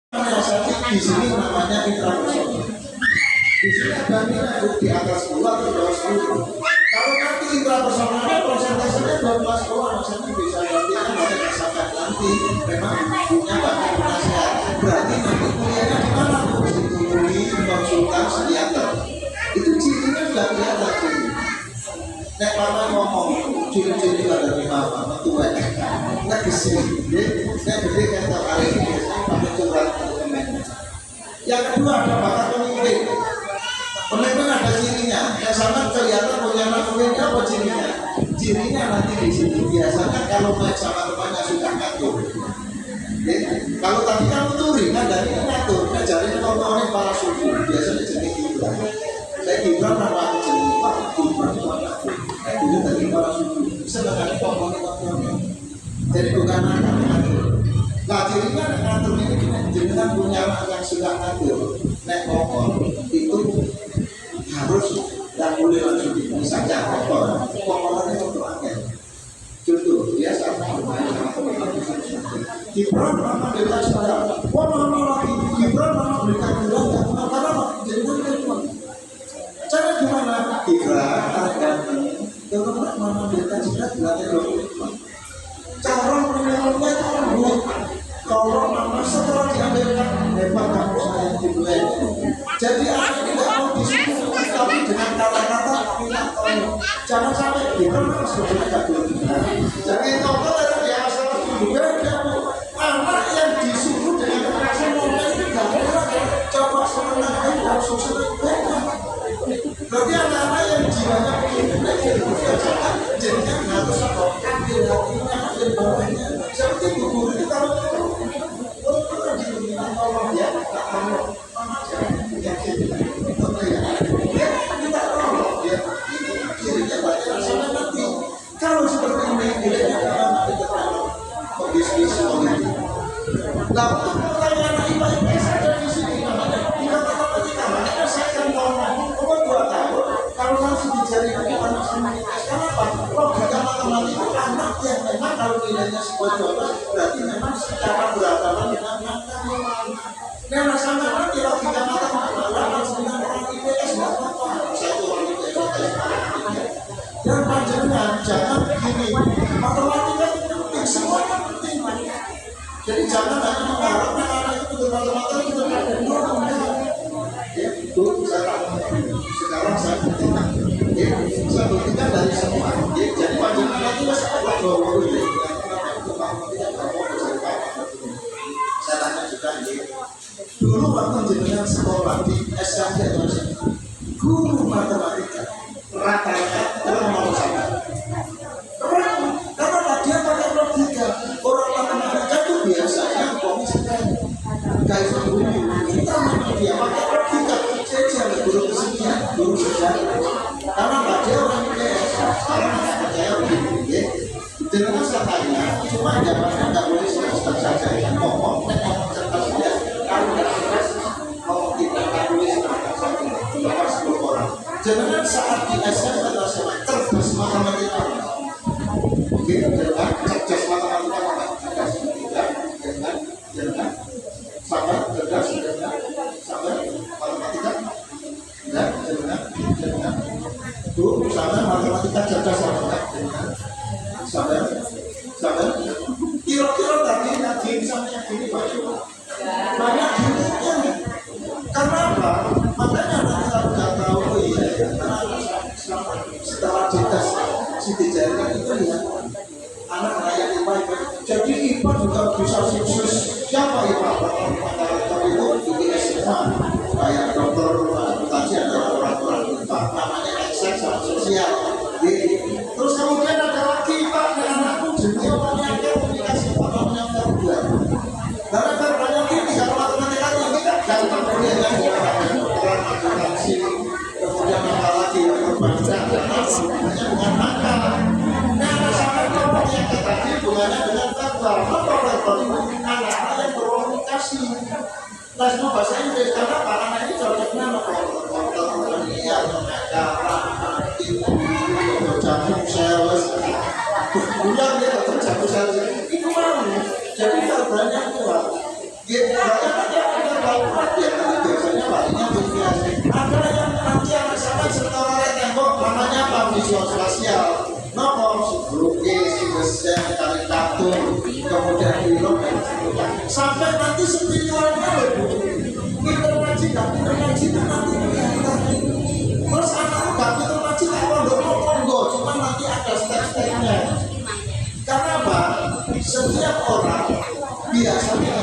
menyiasati di sini namanya intrapersonal. Di sini ada nilai di atas 10 atau di bawah 10. Kalau nanti intrapersonalnya persentasenya 12 doang, misalnya bisa nanti kan ada misalkan nanti memang punya pakai penasihat, berarti nanti kuliahnya di mana? Psikologi, konsultan, psikiater. Itu cirinya sudah kelihatan ciri. Nek mama ngomong ciri-ciri ada di mama, mentua nek kesini, nek gede kata hari ini biasanya pakai curhat dokumen. Yang kedua ada bakat pemimpin. Pemimpin ada cirinya, yang sama kelihatan punya anak pemimpin apa cirinya? Cirinya nanti di sini biasanya kalau main sama temannya suka ngatur. Kalau tadi kamu turi, kan dari ngatur, kan jadinya ngomongin para suku, biasanya jenis Gibran. Saya Gibran nama jenis Pak Gibran itu anak dulu dari para suku, sebenarnya ngomongin. Jadi bukan anak ngatur. Nah cirinya ngatur ini jenengan punya anak yang suka ngatur, nek ngomong itu harus dan boleh langsung misalnya ngomongnya untuk angin. Contoh dia sama Gibran nama bebas saya, nama lagi Gibran nama berikan bilang karena jenengan cara gimana Gibran akan teman nama berikan sudah dilatih cara menyeluruhnya itu membuat kalau nama setelah diambilkan hebat kamu saya dibuat. Jadi apa tidak mau disuruh tapi dengan kata-kata tidak tahu. Jangan sampai Gibran sebetulnya tidak boleh benar. Jangan tahu dari asal juga kamu anak yang disuruh dengan kekerasan ngomong itu tidak boleh. Coba sebenarnya dan sosial berarti anak-anak yang jiwanya begini jadinya harus ambil hatinya bawahnya seperti guru kita kalau dia tak mau kalau seperti ini dia diskusi lalu pertanyaan IPS ada di sini namanya dikatakan saya kan ngomong 2 tahun kalau langsung dicari anak sama IPS kenapa? Logika matematika anak yang memang kalau nilainya sebuah jawaban berarti memang secara beragama dengan nah sama nanti logika matematika langsung dengan orang IPS nggak apa-apa satu orang IPS dan panjenengan jangan begini matematika itu penting semuanya penting jadi jangan hanya mengharapkan anak itu bermatematika itu itu saya sekarang saya buktikan saya buktikan dari semua jadi panjenengan itu saya bawa saya tanya juga dulu waktu jenengan sekolah di SMP atau guru matematika rata-rata orang sama karena dia pakai logika orang matematika itu biasanya konsisten kayak guru kita dia pakai logika saya jangan guru kesenian guru sejarah karena dia orang IPS orang nggak percaya begini jenengan sekalinya cuma jawabannya nggak boleh semester saja ngomong cerdas dia kalau nggak cerdas mau kita nggak boleh semester saja cuma 10 orang jenengan saat di SMP atau SMA cerdas matematika oke jenengan cerdas matematika cerdas tidak jenengan sabar cerdas jenengan sabar matematika tidak jenengan Bu sabar matematika cerdas jenengan sabar kira-kira tadi nanti misalnya gini Pak banyak duitnya karena apa? Makanya nanti kalau nggak tahu setelah dites Siti Jarikan itu lihat anak rakyat IPA jadi IPA juga bisa sukses siapa IPA? Tapi itu di SMA kayak dokter tadi ada orang-orang IPA namanya ekses sama sosial terus kemudian ada lagi Pak dan anakku jadi orangnya komunikasi orangnya terbuat karena kan banyak ini kalau matematika ini kan gampang kuliahnya orang akuntansi kemudian apa lagi yang perbankan hanya dengan angka nah sama kelompok yang tadi hubungannya dengan verbal apa verbal itu anak-anak yang berkomunikasi nah semua bahasa Inggris karena Pak anak ini cocoknya orang ini atau negara jagung sales bulan dia jagung sales itu mau jadi verbalnya kuat dia banyak kalau kuat ya nanti biasanya larinya visual. Ada yang nanti anak sampai setelah tembok namanya apa? Visual spasial. Nopo, lukis, desain, karikatur, kemudian film dan sebagainya. Sampai nanti spiritualnya loh. Pinter ngaji, gak pinter ngaji itu nanti kelihatan. Terus anakku gak pinter ngaji, tak pondok, cuma nanti ada step-stepnya. Karena apa? Setiap orang biasanya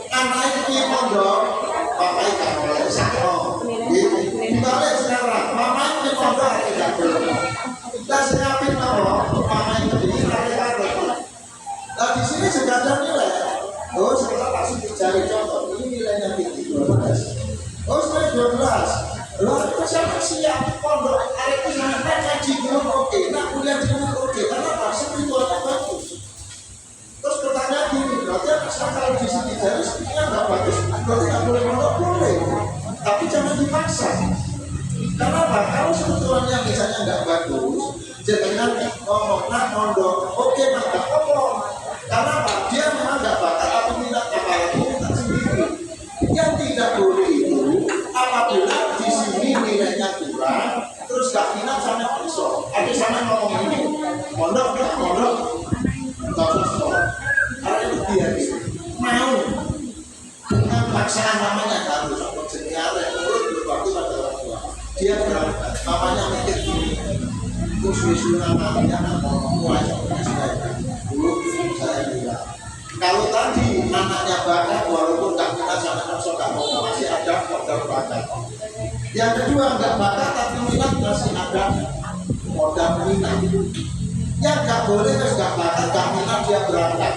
anaknya punya pondok, bapaknya gak boleh sakit. Dibalik sekarang, mamanya punya pondok, anaknya gak boleh. Nah, siapin apa? Mamanya ini rata-rata. Nah, di sini juga ada nilai. Oh, setelah kasih dicari contoh, ini nilainya tinggi 12. Oh, saya 12. Lalu kita siapa siap pondok, arek itu sangat ngaji dulu oke, nah kuliah dulu oke, karena apa? Spiritualnya bagus. Terus pertanyaan gini, berarti kalau di sini jari spiritualnya nggak bagus, berarti nggak boleh pondok boleh, tapi jangan dipaksa. Karena apa? Kalau spiritualnya misalnya nggak bagus, jangan ngomong, nah pondok, oke maka ngomong. Karena apa? Dia memang nggak bakat atau minat apalagi minat sendiri. Yang tidak boleh itu apabila di sini nilainya kurang, terus gak minat sama besok. Ada sama ngomong ini, pondok, nggak usah. Karena itu dia mau dengan paksaan namanya harus bersejarah menurut berbakti pada orang tua. Dia berangkat, mamanya mikir gini, terus wisuda namanya mulai dulu saya bilang. Kalau tadi anaknya bakat, walaupun tak minat sama nafsu tak mau, masih ada modal bakat. Yang kedua nggak bakat tapi minat masih ada modal minat. Yang nggak boleh terus nggak bakat, nggak minat dia berangkat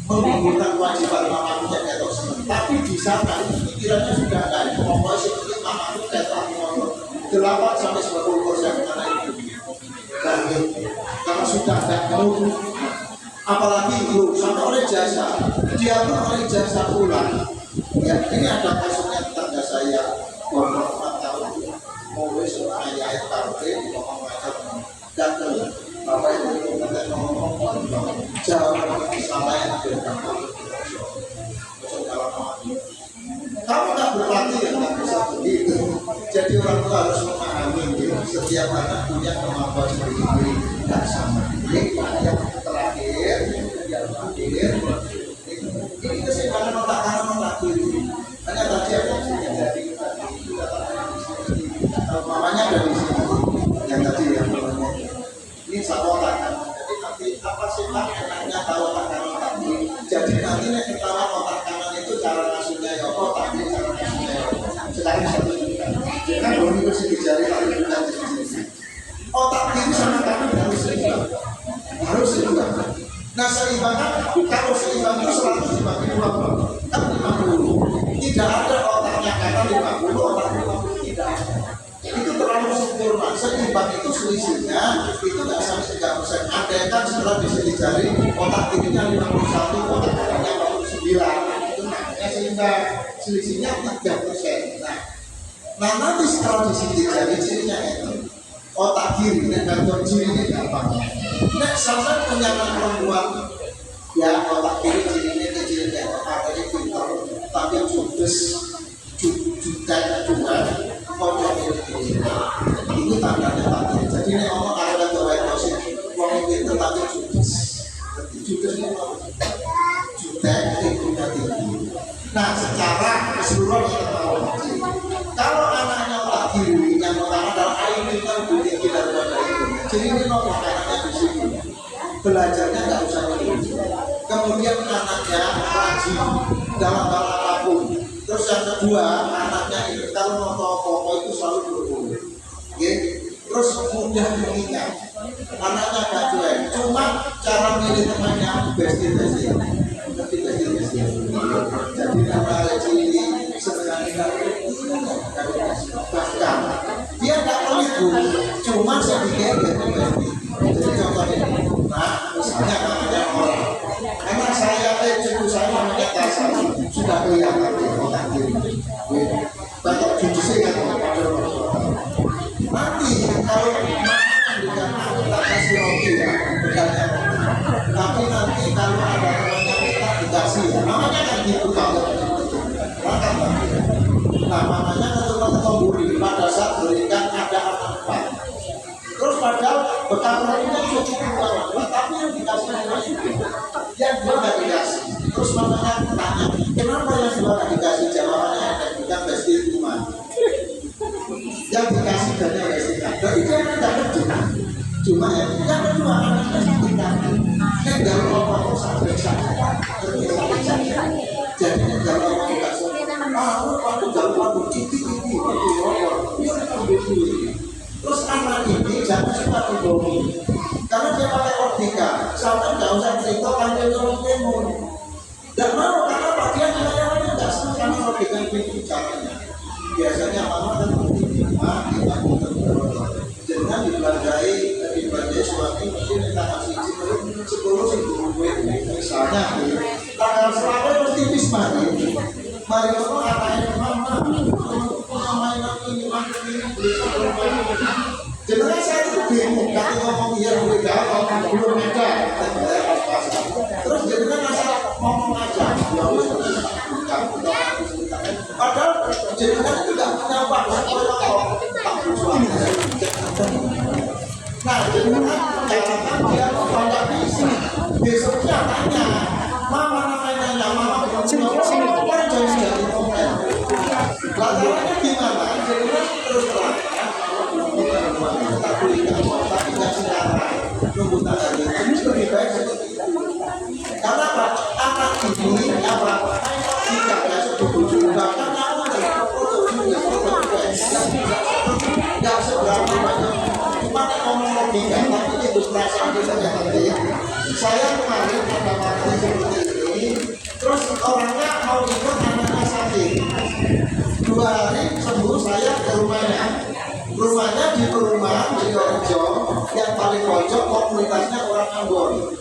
menggugurkan kewajiban mama punya ketok seneng. Tapi di sana pikirannya sudah ada pokoknya seperti mama itu ketok 8-10% mana itu. Dan kalau sudah ada mau apalagi lu sampai oleh jasa, dia pun oleh jasa pulang. Ya ini ada kasusnya tetangga saya, umur 4 tahun, mau besok ayah kafe ngomong macam datang, bapak itu ngomong jauh sama yang berkata, kamu tak berlatih ya tak bisa begitu. Jadi orang tua harus memahami setiap anak punya kemampuan sendiri dan sama. Yang terakhir ini keseimbangan otak kanan otak kiri. Hanya tadi ada jadi mamanya dari sini yang tadi yang ini satu otak kanan. Jadi nanti apa sih pak enaknya tahu otak kanan otak kiri. Jadi nanti yang kita otak kanan itu cara ngasihnya ya otak kiri cara ngasihnya ya. Sekarang satu juga. Jangan boleh bersih jari lalu kita di sini. Otak kiri sama kanan harus seimbang. Harus seimbang. Nah seimbangan, kalau seimbang itu 100 dibagi 2 kan 50. Tidak ada otaknya kanan 50, otak 50 tidak ada. Itu terlalu sempurna. Seimbang itu selisihnya itu nggak sampai 3%. Ada yang kan setelah bisa dicari otak kirinya 51, otak kanannya 49. Itu namanya seimbang. Selisihnya 3%. Nah nanti setelah di sini dicari cirinya itu otak kiri dan kantor kiri ini gampang. Nek sampai punya anak perempuan ya otak kiri cirinya kecilnya matanya pintar tapi yang judes jutek juga pojok ini itu tandanya tadi. Jadi ini ngomong kalau ada white house uang itu tapi judes ini jutek tingginya tinggi. Nah secara keseluruhan kita tahu kalau anaknya otak kiri yang pertama adalah IQ kan lebih tinggi daripada itu. Jadi ini nomor anaknya di sini. Belajarnya nggak usah begitu. Kemudian anaknya rajin dalam hal apapun. Terus yang kedua anaknya itu kalau mau pokok itu selalu berguru. Terus mudah mengingat. Anaknya gak cuek. Cuma cara milih temannya bestie. Jadi nama ciri sebenarnya bahkan dia nggak peliku, cuma sedikit ya. Jadi contohnya, nah misalnya namanya orang, karena saya cucu saya namanya Tasa sudah kelihatan di otak kiri. Bapak jujur kan nanti kalau makan dengan kita kasih roti ya, bukannya. Tapi nanti kalau ada temannya kita dikasih ya, namanya kan gitu kalau. Maka mahasiswa dikasih jawabannya ada bukan besti rumah. Yang dikasih banyak besti ada itu yang tidak kerja. Cuma yang kedua anak besti kita. Kan kalau orang sampai sana, jadi kalau orang tidak aku jangan cici terus anak ini jangan suka dibohongi karena dia pakai logika sampai nggak usah cerita panjang temun nggak mau karena apa dia nilainya nggak senang sama logika itu caranya biasanya mama dan kita jangan dibelanjai suami mungkin minta kasih cipul 10.000 misalnya tanggal selama terus tipis mari kalau anaknya mama punya mainan ini beli sebenarnya saya itu bingung kata ngomong iya boleh jawab belum ada terus jadinya masalah ngomong aja ya wis padahal jadinya tidak punya waktu nah jadinya jangan dia banyak visi besoknya tanya mama namanya mama latarnya gimana? Jadinya terus terang tapi nggak sekarang nunggu tanggal ini lebih baik seperti itu karena apa? Anak ini apa? Sikapnya setuju bahkan aku nggak seberapa banyak cuma ngomong logika tapi itu perasaan kita yang penting saya kemarin pada waktu seperti ini terus orangnya mau ikut anaknya sakit 2 hari sembuh saya ke rumahnya di perumahan di Sidoarjo yang paling pojok komunitasnya orang Ambon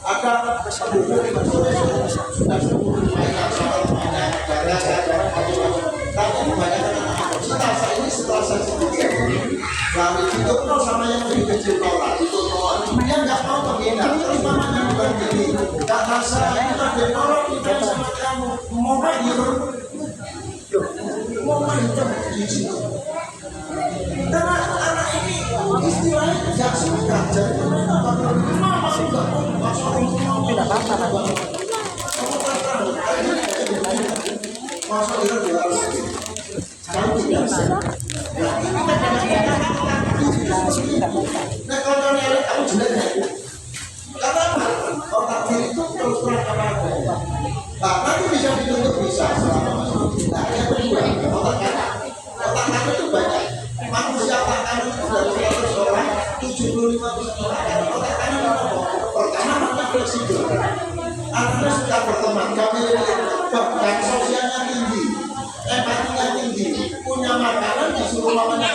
ada penduduk sudah 10 rumahnya rumahnya tapi kebanyakan setelah saya sedikit lalu itu sama yang lebih kecil nolak itu dia nggak mau menghina terus mamanya bukan gini nggak rasa kita ditolak kita sama kamu mau main di situ karena anak ini istilahnya nggak suka jadi mama juga tidak apa-apa masa itu dia harus kalau tidak bisa nah kalau nyari kamu jelek karena apa otak diri itu terus terang apa nanti bisa ditutup bisa selama masih nah yang kedua otak kanan itu banyak manusia otak kanan itu dari 100 orang 75% orang otak kanan itu pertama maka fleksibel Anda suka berteman kami bahkan sosialnya tinggi empatinya tinggi punya makanan disuruh mamanya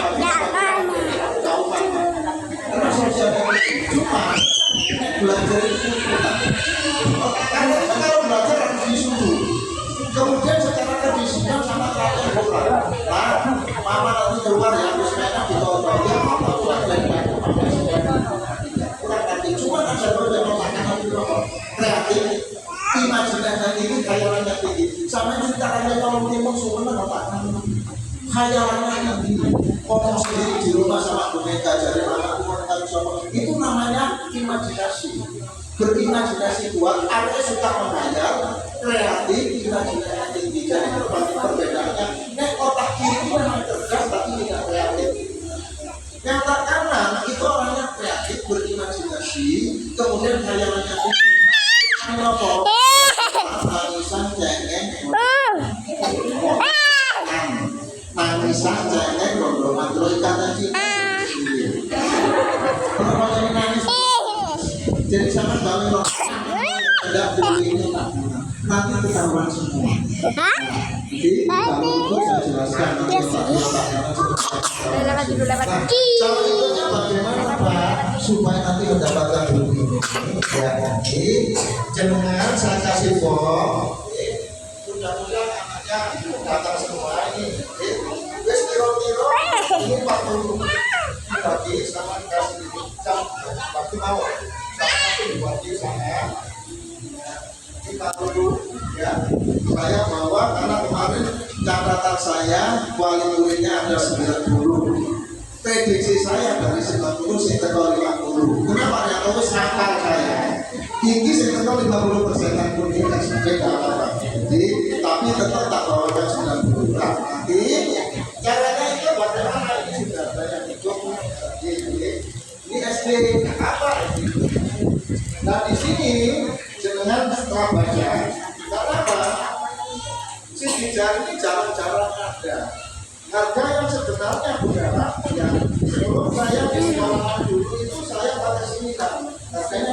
jauh karena sosialnya tinggi cuma belajar itu otak kanan kalau belajar harus disuruh kemudian secara kedisiplinan sama kalian bukan nah mama nanti keluar ya terus mereka ditonton ya mama buat kurang nanti cuma ada beberapa makanan itu kreatif imajinasi tinggi khayalannya tinggi sama ciptaannya kalau timur sebenarnya otak khayalannya tinggi ngomong sendiri di rumah sama Bu Mega jadi anakku itu namanya imajinasi berimajinasi kuat, artinya suka menghayal, kreatif, imajinasi tinggi. Jadi berbanding perbedaannya, otak kiri memang cerdas tapi tidak kreatif. Yang otak kanan itu orangnya kreatif, berimajinasi, kemudian khayalannya tinggi. Nangisan cengeng, nangisan cengeng, gondrongan terus kata cinta. Kalau jadi nangis. Jadi sama kami ada buku ini nanti ketahuan semua. Jadi kalau itu saya jelaskan nanti cara ikutnya bagaimana Pak supaya nanti mendapatkan buku ini. Ya nanti jenengan saya kasih form. Mudah-mudahan anaknya datang semua ini. Wes kira-kira ini 40 bagi sama kasih jam waktu mau. Buat di sana kita perlu ya saya bawa karena kemarin catatan saya wali muridnya ada 90 prediksi saya dari 90 sampai 50 kenapa ya kalau sakar saya tinggi sampai 50% pun tidak sampai apa jadi tapi Tapi tetap tak bawakan 90. Nah, nanti caranya itu bagaimana? Ini sudah banyak ikut ini SD apa ini? Nah di sini jenengan setelah baca, karena apa? Sidik jari ini jarang-jarang ada. Harga yang sebenarnya berapa? Ya, menurut saya di sekolah dulu itu saya pada sini kan harganya